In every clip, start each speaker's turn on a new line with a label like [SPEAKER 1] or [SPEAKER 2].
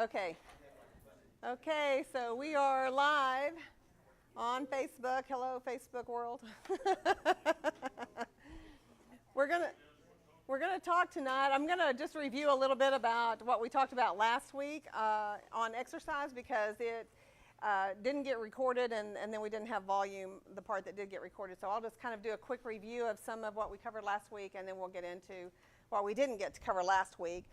[SPEAKER 1] Okay. Okay, so we are live on Facebook. Hello, Facebook world. We're gonna talk tonight. I'm gonna just review a little bit about what we talked about last week on exercise because it didn't get recorded and then we didn't have volume, the part that did get recorded. So I'll just kind of do a quick review of some of what we covered last week and then we'll get into what we didn't get to cover last week.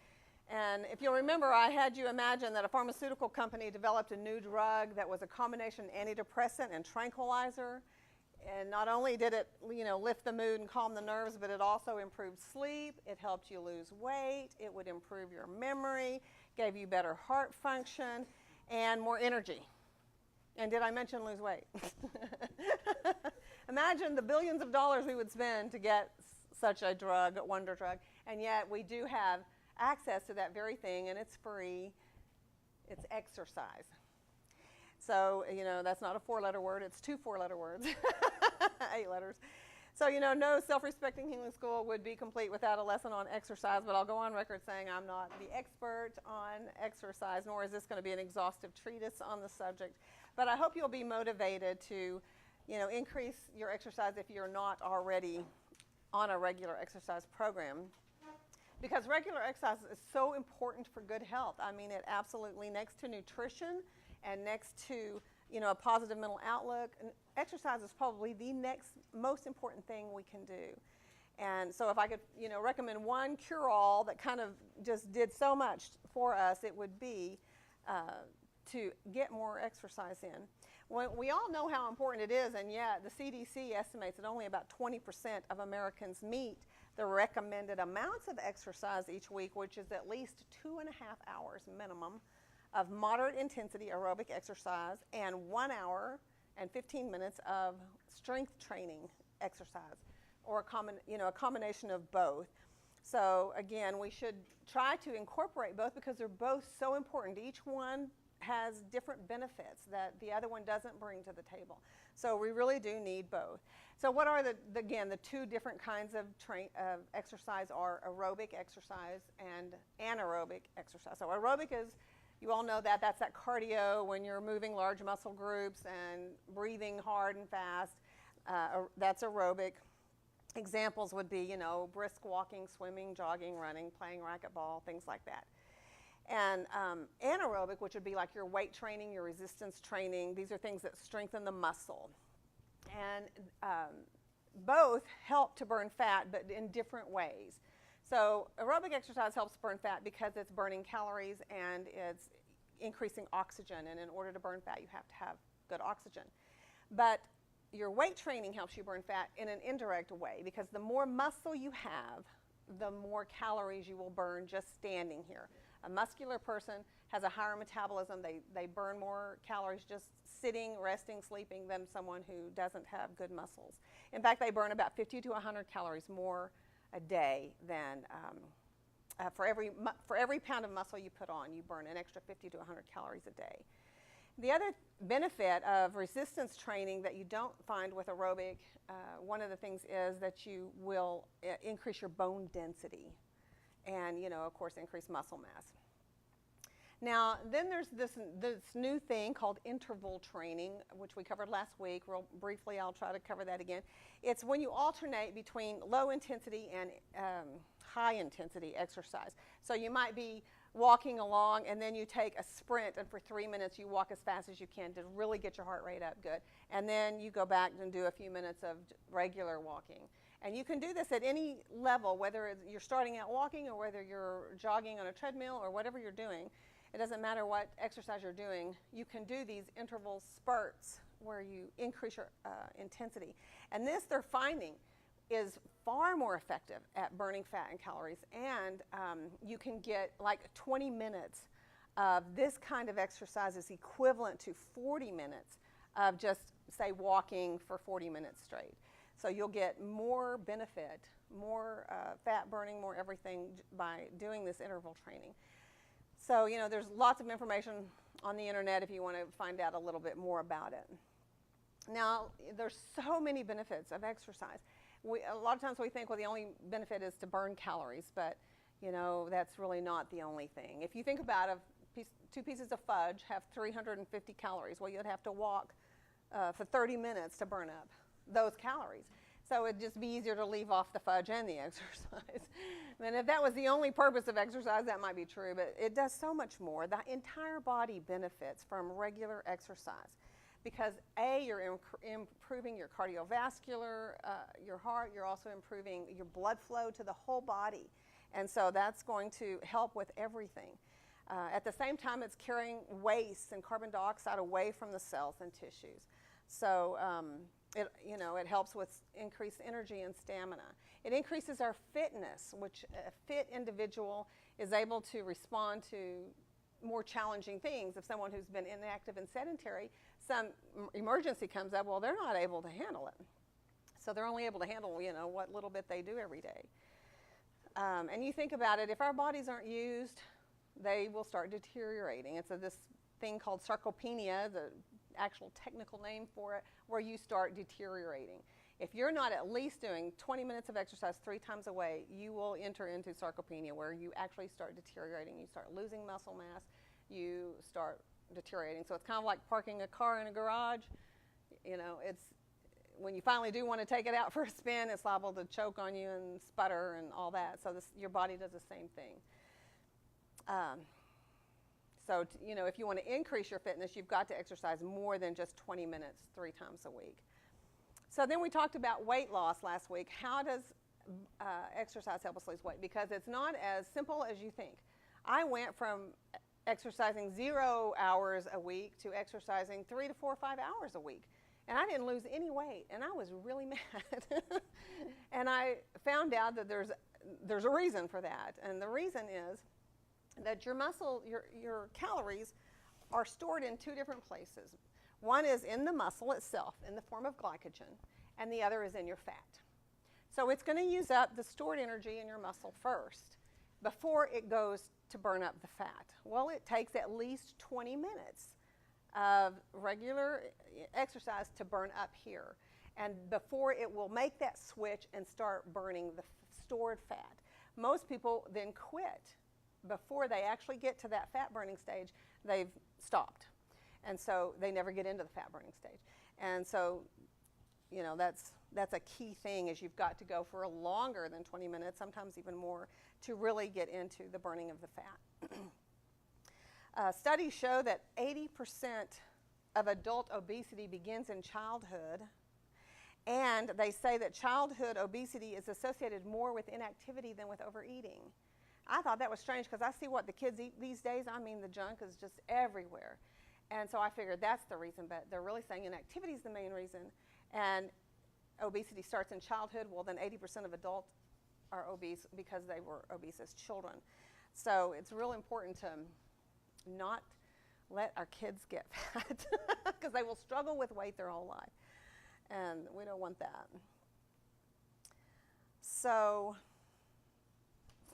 [SPEAKER 1] And if you'll remember, I had you imagine that a pharmaceutical company developed a new drug that was a combination antidepressant and tranquilizer. And not only did it, lift the mood and calm the nerves, but it also improved sleep. It helped you lose weight. It would improve your memory, gave you better heart function, and more energy. And did I mention lose weight? Imagine the billions of dollars we would spend to get such a drug, wonder drug, and yet we do have access to that very thing, and it's free. It's exercise. So, that's not a 4-letter word. It's 2 4-letter words, 8 letters. So, no self-respecting healing school would be complete without a lesson on exercise, but I'll go on record saying I'm not the expert on exercise, nor is this going to be an exhaustive treatise on the subject. But I hope you'll be motivated to, increase your exercise if you're not already on a regular exercise program. Because regular exercise is so important for good health. I mean, it absolutely, next to nutrition and next to, a positive mental outlook, and exercise is probably the next most important thing we can do. And so if I could, recommend one cure-all that kind of just did so much for us, it would be to get more exercise in. We all know how important it is, and yet the CDC estimates that only about 20% of Americans meet the recommended amounts of exercise each week, which is at least 2.5 hours minimum of moderate intensity aerobic exercise and 1 hour and 15 minutes of strength training exercise, or a combination of both. So again, we should try to incorporate both because they're both so important. Each one has different benefits that the other one doesn't bring to the table. So we really do need both. So what are the 2 different kinds of exercise are aerobic exercise and anaerobic exercise. So aerobic is, you all know that's that cardio when you're moving large muscle groups and breathing hard and fast. That's aerobic. Examples would be, brisk walking, swimming, jogging, running, playing racquetball, things like that. And anaerobic, which would be like your weight training, your resistance training, these are things that strengthen the muscle. And both help to burn fat, but in different ways. So aerobic exercise helps burn fat because it's burning calories and it's increasing oxygen. And in order to burn fat, you have to have good oxygen. But your weight training helps you burn fat in an indirect way because the more muscle you have, the more calories you will burn just standing here. A muscular person has a higher metabolism. They burn more calories just sitting, resting, sleeping than someone who doesn't have good muscles. In fact, they burn about 50 to 100 calories more a day than for every pound of muscle you put on, you burn an extra 50 to 100 calories a day. The other benefit of resistance training that you don't find with aerobic, one of the things is that you will increase your bone density and, of course, increase muscle mass. Now, then there's this new thing called interval training, which we covered last week. Real briefly, I'll try to cover that again. It's when you alternate between low intensity and high intensity exercise. So you might be walking along and then you take a sprint and for 3 minutes you walk as fast as you can to really get your heart rate up good. And then you go back and do a few minutes of regular walking. And you can do this at any level, whether you're starting out walking or whether you're jogging on a treadmill or whatever you're doing. It doesn't matter what exercise you're doing. You can do these interval spurts where you increase your intensity. And this, they're finding, is far more effective at burning fat and calories. And you can get like 20 minutes of this kind of exercise is equivalent to 40 minutes of just, say, walking for 40 minutes straight. So you'll get more benefit, more fat burning, more everything by doing this interval training. So, there's lots of information on the internet if you want to find out a little bit more about it. Now, there's so many benefits of exercise. A lot of times we think, well, the only benefit is to burn calories, but, that's really not the only thing. If you think about a 2 pieces of fudge have 350 calories. Well, you'd have to walk for 30 minutes to burn up those calories. So it'd just be easier to leave off the fudge and the exercise. And if that was the only purpose of exercise, that might be true, but it does so much more. The entire body benefits from regular exercise because A, you're improving your cardiovascular, your heart, you're also improving your blood flow to the whole body. And so that's going to help with everything. At the same time, it's carrying waste and carbon dioxide away from the cells and tissues. So it helps with increased energy and stamina. It increases our fitness, which a fit individual is able to respond to more challenging things. If someone who's been inactive and sedentary, some emergency comes up, well, they're not able to handle it. So they're only able to handle, what little bit they do every day. And you think about it, if our bodies aren't used, they will start deteriorating. It's this thing called sarcopenia, the actual technical name for it, where you start deteriorating. If you're not at least doing 20 minutes of exercise 3 times a week, you will enter into sarcopenia, where you actually start deteriorating. You start losing muscle mass. You start deteriorating. So it's kind of like parking a car in a garage. It's when you finally do want to take it out for a spin, it's liable to choke on you and sputter and all that. So your body does the same thing. If you want to increase your fitness, you've got to exercise more than just 20 minutes 3 times a week. So then we talked about weight loss last week. How does exercise help us lose weight? Because it's not as simple as you think. I went from exercising 0 hours a week to exercising 3 to 4 or 5 hours a week. And I didn't lose any weight, and I was really mad. And I found out that there's a reason for that. And the reason is that your muscle, your calories are stored in 2 different places. One is in the muscle itself in the form of glycogen, and the other is in your fat. So it's going to use up the stored energy in your muscle first before it goes to burn up the fat. Well, it takes at least 20 minutes of regular exercise to burn up here, and before it will make that switch and start burning the stored fat. Most people then quit. Before they actually get to that fat burning stage, they've stopped. And so they never get into the fat burning stage. And so, that's a key thing, is you've got to go for longer than 20 minutes, sometimes even more, to really get into the burning of the fat. Studies show that 80% of adult obesity begins in childhood. And they say that childhood obesity is associated more with inactivity than with overeating. I thought that was strange because I see what the kids eat these days. I mean, the junk is just everywhere. And so I figured that's the reason, but they're really saying inactivity is the main reason. And obesity starts in childhood. Well, then 80% of adults are obese because they were obese as children. So it's real important to not let our kids get fat because they will struggle with weight their whole life. And we don't want that. So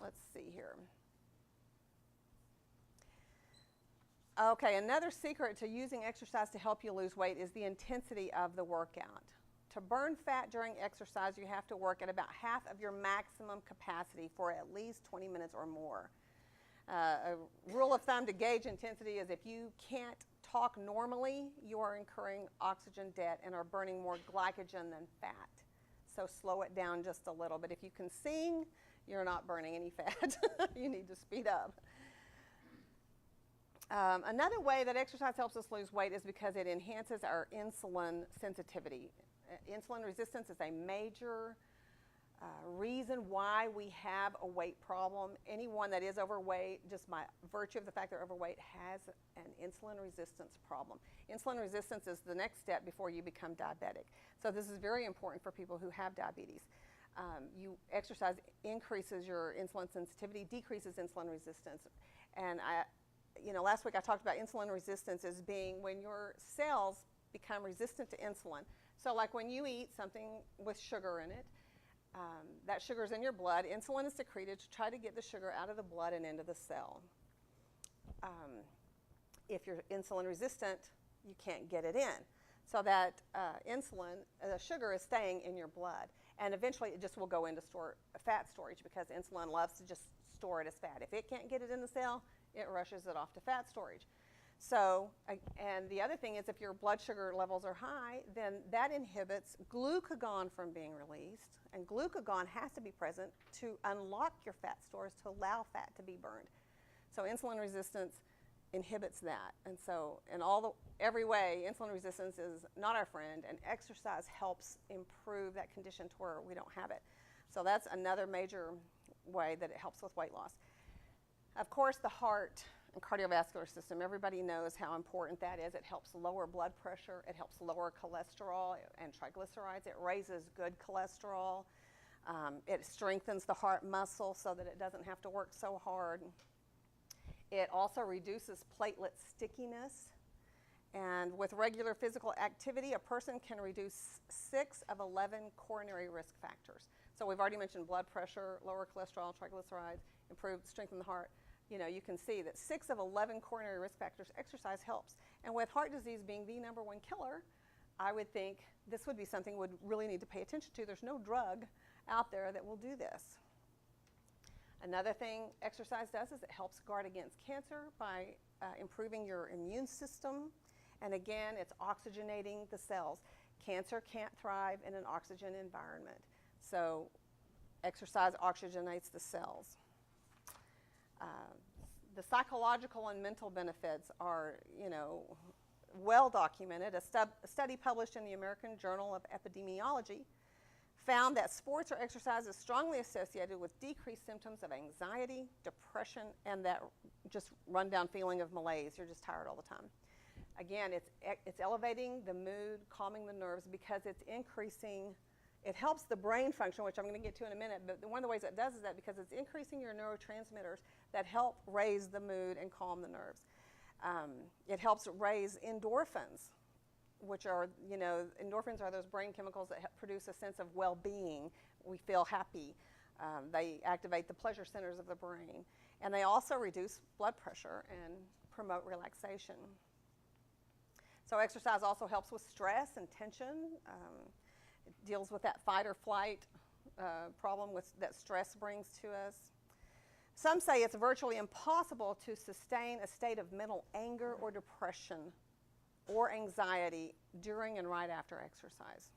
[SPEAKER 1] let's see here. Okay, another secret to using exercise to help you lose weight is the intensity of the workout. To burn fat during exercise, you have to work at about half of your maximum capacity for at least 20 minutes or more. A rule of thumb to gauge intensity is if you can't talk normally, you are incurring oxygen debt and are burning more glycogen than fat. So slow it down just a little. But if you can sing, you're not burning any fat. You need to speed up. Another way that exercise helps us lose weight is because it enhances our insulin sensitivity. Insulin resistance is a major reason why we have a weight problem. Anyone that is overweight, just by virtue of the fact they're overweight, has an insulin resistance problem. Insulin resistance is the next step before you become diabetic. So this is very important for people who have diabetes. Exercise increases your insulin sensitivity, decreases insulin resistance. And last week I talked about insulin resistance as being when your cells become resistant to insulin. So like when you eat something with sugar in it, that sugar is in your blood. Insulin is secreted to try to get the sugar out of the blood and into the cell. If you're insulin resistant, you can't get it in. So that sugar is staying in your blood. And eventually it just will go into fat storage because insulin loves to just store it as fat. If it can't get it in the cell, it rushes it off to fat storage. So, and the other thing is if your blood sugar levels are high, then that inhibits glucagon from being released, and glucagon has to be present to unlock your fat stores to allow fat to be burned. So insulin resistance inhibits that, and so in every way, insulin resistance is not our friend, and exercise helps improve that condition to where we don't have it. So that's another major way that it helps with weight loss. Of course, the heart and cardiovascular system, everybody knows how important that is. It helps lower blood pressure. It helps lower cholesterol and triglycerides. It raises good cholesterol. It strengthens the heart muscle so that it doesn't have to work so hard. It also reduces platelet stickiness. And with regular physical activity, a person can reduce 6 of 11 coronary risk factors. So we've already mentioned blood pressure, lower cholesterol, triglycerides, improved strengthen the heart. You know, you can see that 6 of 11 coronary risk factors, exercise helps. And with heart disease being the #1 killer, I would think this would be something we'd really need to pay attention to. There's no drug out there that will do this. Another thing exercise does is it helps guard against cancer by improving your immune system. And again, it's oxygenating the cells. Cancer can't thrive in an oxygen environment. So exercise oxygenates the cells. The psychological and mental benefits are, you know, well documented. A study published in the American Journal of Epidemiology found that sports or exercise is strongly associated with decreased symptoms of anxiety, depression, and that just rundown feeling of malaise. You're just tired all the time. Again, it's elevating the mood, calming the nerves, because it's increasing. It helps the brain function, which I'm going to get to in a minute, but one of the ways it does is that because it's increasing your neurotransmitters that help raise the mood and calm the nerves. It helps raise endorphins, which are, you know, endorphins are those brain chemicals that produce a sense of well-being. We feel happy. They activate the pleasure centers of the brain. And they also reduce blood pressure and promote relaxation. So exercise also helps with stress and tension. It deals with that fight or flight problem that stress brings to us. Some say it's virtually impossible to sustain a state of mental anger or depression or anxiety during and right after exercise.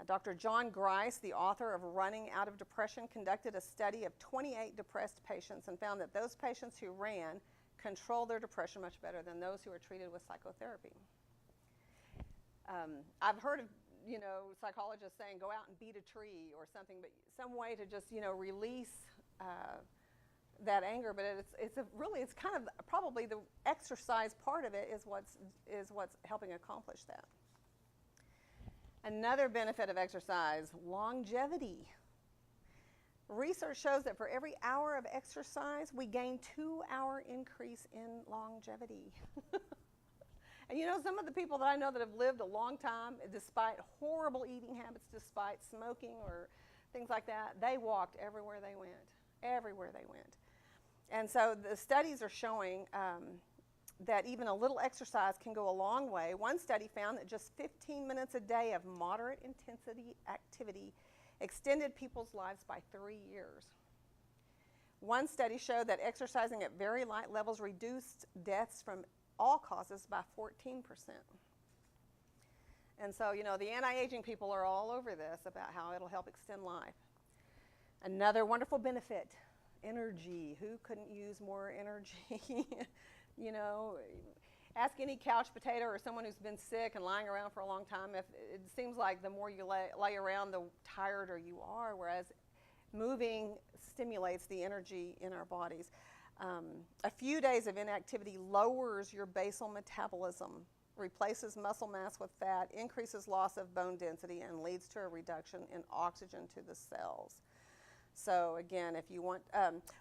[SPEAKER 1] Dr. John Grice, the author of Running Out of Depression, conducted a study of 28 depressed patients and found that those patients who ran controlled their depression much better than those who were treated with psychotherapy. I've heard of, you know, psychologists saying go out and beat a tree or something, but some way to just, you know, release that anger. But it's kind of probably the exercise part of it is what's helping accomplish that. Another benefit of exercise, longevity. Research shows that for every hour of exercise, we gain 2-hour increase in longevity. And you know, some of the people that I know that have lived a long time, despite horrible eating habits, despite smoking or things like that, they walked everywhere they went, everywhere they went. And so the studies are showing that even a little exercise can go a long way. One study found that just 15 minutes a day of moderate intensity activity extended people's lives by 3 years. One study showed that exercising at very light levels reduced deaths from all causes by 14%. And so, you know, the anti-aging people are all over this about how it'll help extend life. Another wonderful benefit, energy. Who couldn't use more energy? You know, ask any couch potato or someone who's been sick and lying around for a long time. If it seems like the more you lay around, the tireder you are, whereas moving stimulates the energy in our bodies. A few days of inactivity lowers your basal metabolism, replaces muscle mass with fat, increases loss of bone density, and leads to a reduction in oxygen to the cells. So again, if you want,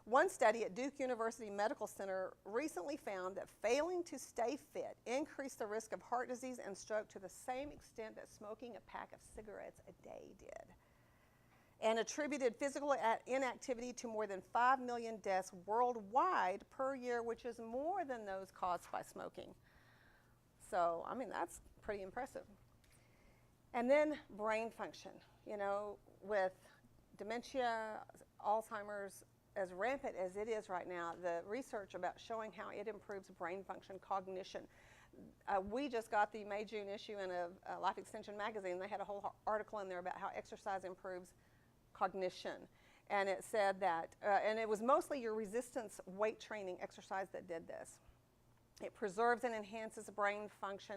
[SPEAKER 1] one study at Duke University Medical Center recently found that failing to stay fit increased the risk of heart disease and stroke to the same extent that smoking a pack of cigarettes a day did, and attributed physical inactivity to more than 5 million deaths worldwide per year, which is more than those caused by smoking. So, I mean, that's pretty impressive. And then brain function, you know, with dementia, Alzheimer's, as rampant as it is right now, the research about showing how it improves brain function, cognition. We just got the May-June issue in a Life Extension magazine. They had a whole article in there about how exercise improves cognition. And it said that, and it was mostly your resistance weight training exercise that did this. It preserves and enhances brain function.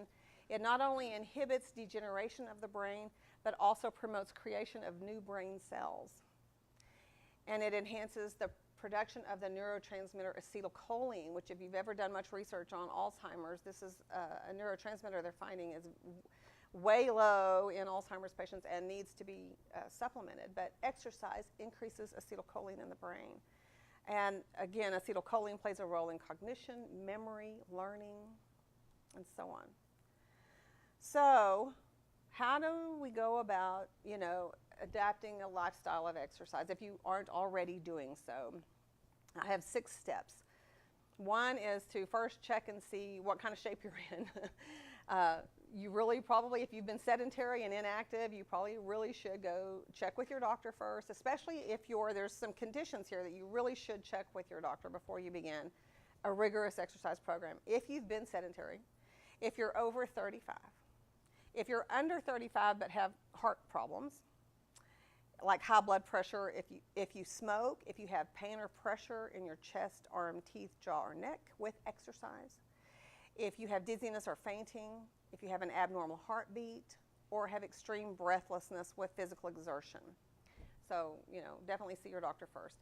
[SPEAKER 1] It not only inhibits degeneration of the brain, but also promotes creation of new brain cells. And it enhances the production of the neurotransmitter acetylcholine, which if you've ever done much research on Alzheimer's, this is a neurotransmitter they're finding is way low in Alzheimer's patients and needs to be supplemented. But exercise increases acetylcholine in the brain. And again, acetylcholine plays a role in cognition, memory, learning, and so on. So how do we go about, adapting a lifestyle of exercise if you aren't already doing so? I have 6 steps. One is to first check and see what kind of shape you're in. You really probably, if you've been sedentary and inactive, you probably really should go check with your doctor first, especially if there's some conditions here that you really should check with your doctor before you begin a rigorous exercise program. If you've been sedentary, if you're over 35, if you're under 35 but have heart problems, like high blood pressure, if you smoke, if you have pain or pressure in your chest, arm, teeth, jaw, or neck with exercise, if you have dizziness or fainting, if you have an abnormal heartbeat, or have extreme breathlessness with physical exertion. So, definitely see your doctor first.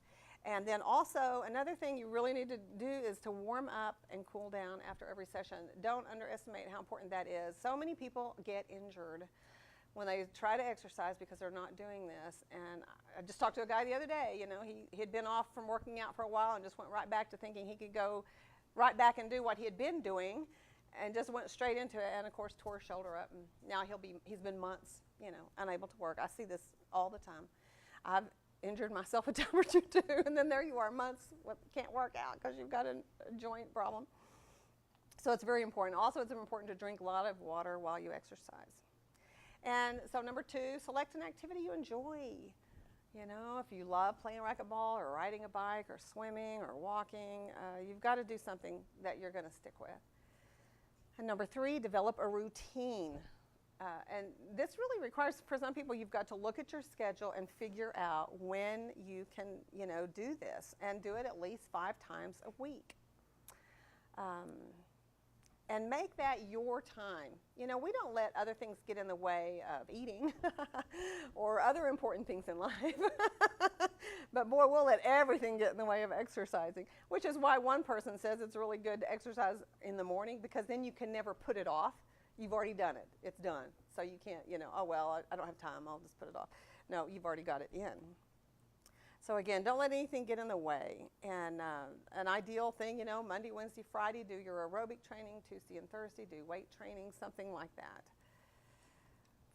[SPEAKER 1] And then also, another thing you really need to do is to warm up and cool down after every session. Don't underestimate how important that is. So many people get injured when they try to exercise because they're not doing this. And I just talked to a guy the other day, he had been off from working out for a while and just went right back to thinking he could go right back and do what he had been doing and just went straight into it and of course tore his shoulder up, and now he's been months, unable to work. I see this all the time. I've injured myself a time or two too, and then there you are months can't work out because you've got a joint problem. So it's very important. Also, it's important to drink a lot of water while you exercise. And so number 2, select an activity you enjoy. If you love playing racquetball or riding a bike or swimming or walking, you've got to do something that you're going to stick with. And number 3, develop a routine. And this really requires, for some people, you've got to look at your schedule and figure out when you can, do this, and do it at least 5 times a week. And make that your time. We don't let other things get in the way of eating or other important things in life. But boy, we'll let everything get in the way of exercising, which is why one person says it's really good to exercise in the morning, because then you can never put it off. You've already done it. It's done. So you can't, oh, well, I don't have time. I'll just put it off. No, you've already got it in. So again, don't let anything get in the way. And an ideal thing, Monday, Wednesday, Friday, do your aerobic training. Tuesday and Thursday, do weight training, something like that.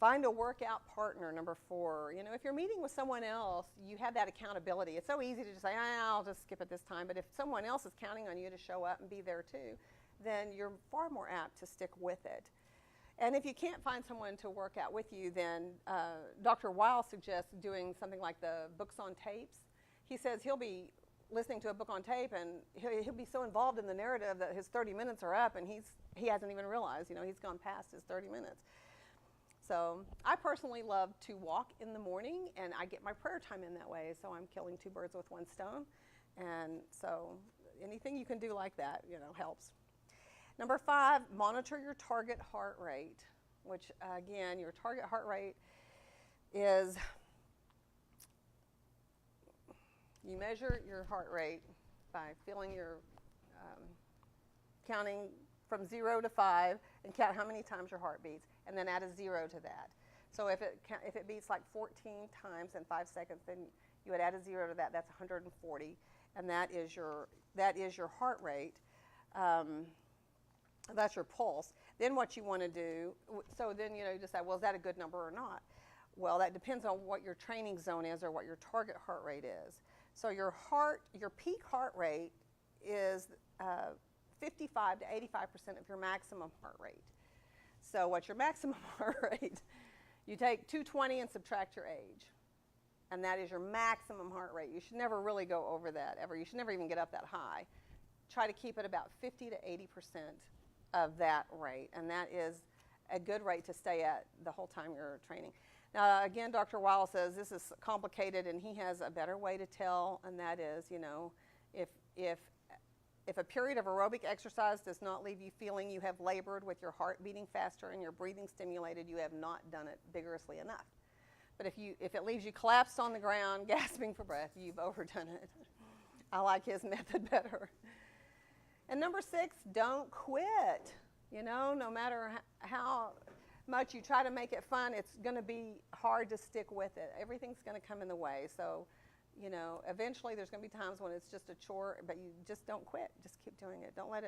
[SPEAKER 1] Find a workout partner, number 4. If you're meeting with someone else, you have that accountability. It's so easy to just say, I'll just skip it this time. But if someone else is counting on you to show up and be there too, then you're far more apt to stick with it. And if you can't find someone to work out with you, then Dr. Weil suggests doing something like the books on tapes. He says he'll be listening to a book on tape, and he'll be so involved in the narrative that his 30 minutes are up, and he hasn't even realized, he's gone past his 30 minutes. So I personally love to walk in the morning, and I get my prayer time in that way, so I'm killing 2 birds with 1 stone. And so anything you can do like that, helps. Number 5, monitor your target heart rate, which again, your target heart rate is, you measure your heart rate by feeling your, counting from 0 to 5 and count how many times your heart beats, and then add a 0 to that. So if it beats like 14 times in 5 seconds, then you would add a 0 to that. That's 140, and that is your heart rate. That's your pulse. Then what you want to do, so then you decide, well, is that a good number or not? Well, that depends on what your training zone is or what your target heart rate is. So your peak heart rate is 55 to 85% of your maximum heart rate. So what's your maximum heart rate? You take 220 and subtract your age. and that is your maximum heart rate. You should never really go over that ever. You should never even get up that high. Try to keep it about 50 to 80% of that rate, and that is a good rate to stay at the whole time you're training. Now, again, Dr. Weil says this is complicated, and he has a better way to tell, and that is, if a period of aerobic exercise does not leave you feeling you have labored with your heart beating faster and your breathing stimulated, you have not done it vigorously enough. But if it leaves you collapsed on the ground, gasping for breath, you've overdone it. I like his method better. And number 6, don't quit. No matter how much you try to make it fun, it's going to be hard to stick with it. Everything's going to come in the way. So, eventually there's going to be times when it's just a chore, but you just don't quit. Just keep doing it. Don't let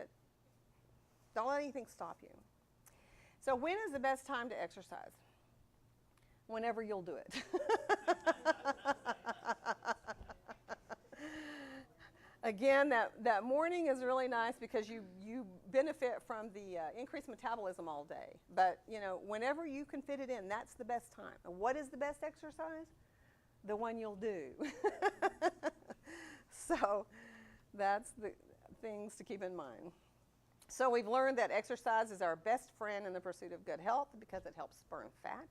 [SPEAKER 1] anything stop you. So when is the best time to exercise? Whenever you'll do it. Again, that morning is really nice because you benefit from the increased metabolism all day. But, whenever you can fit it in, that's the best time. And what is the best exercise? The one you'll do. So that's the things to keep in mind. So we've learned that exercise is our best friend in the pursuit of good health because it helps burn fat,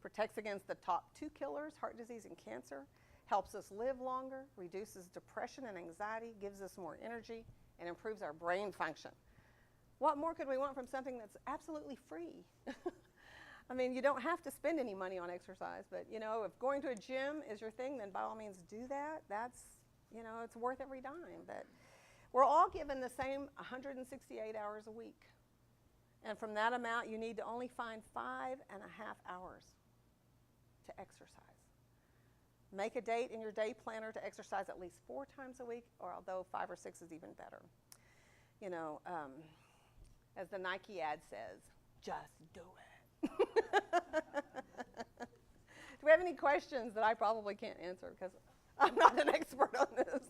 [SPEAKER 1] protects against the top 2 killers, heart disease and cancer, helps us live longer, reduces depression and anxiety, gives us more energy, and improves our brain function. What more could we want from something that's absolutely free? I mean, you don't have to spend any money on exercise, but, if going to a gym is your thing, then by all means do that. That's, it's worth every dime. But we're all given the same 168 hours a week. And from that amount, you need to only find 5.5 hours to exercise. Make a date in your day planner to exercise at least 4 times a week, or although 5 or 6 is even better. As the Nike ad says, just do it. Do we have any questions that I probably can't answer because I'm not an expert on this?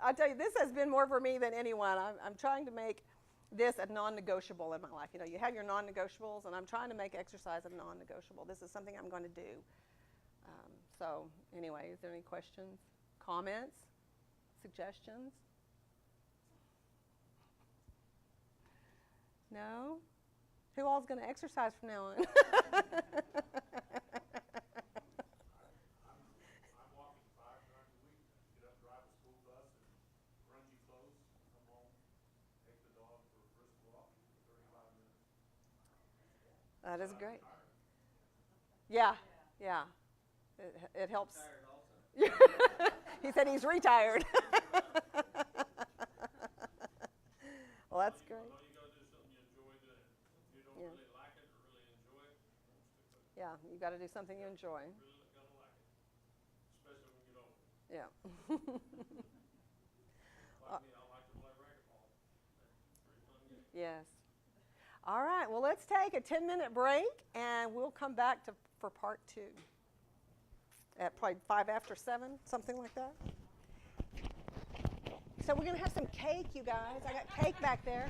[SPEAKER 1] I tell you, this has been more for me than anyone. I'm trying to make this a non-negotiable in my life. You have your non-negotiables, and I'm trying to make exercise a non-negotiable. This is something I'm going to do. So anyway, is there any questions, comments, suggestions? No? Who all's going to exercise from now on?
[SPEAKER 2] I'm walking 5 times a week. Get up, drive a school bus, and grungy clothes, come home, take the dog for a brisk walk for 35 minutes.
[SPEAKER 1] That is great. Yeah. It helps. He said he's retired. Well, that's great.
[SPEAKER 2] You got to do something you enjoy doing. If you don't really like it or really enjoy it, don't stick with it.
[SPEAKER 1] Yeah, you got to do something you enjoy.
[SPEAKER 2] Really got to like it, especially when you get older.
[SPEAKER 1] Yeah.
[SPEAKER 2] Like me, I like to play racquetball. It's a pretty fun game.
[SPEAKER 1] Yes. All right. Well, let's take a 10-minute break, and we'll come back for part 2 at probably 5 after 7, something like that. So we're going to have some cake, you guys. I got cake back there.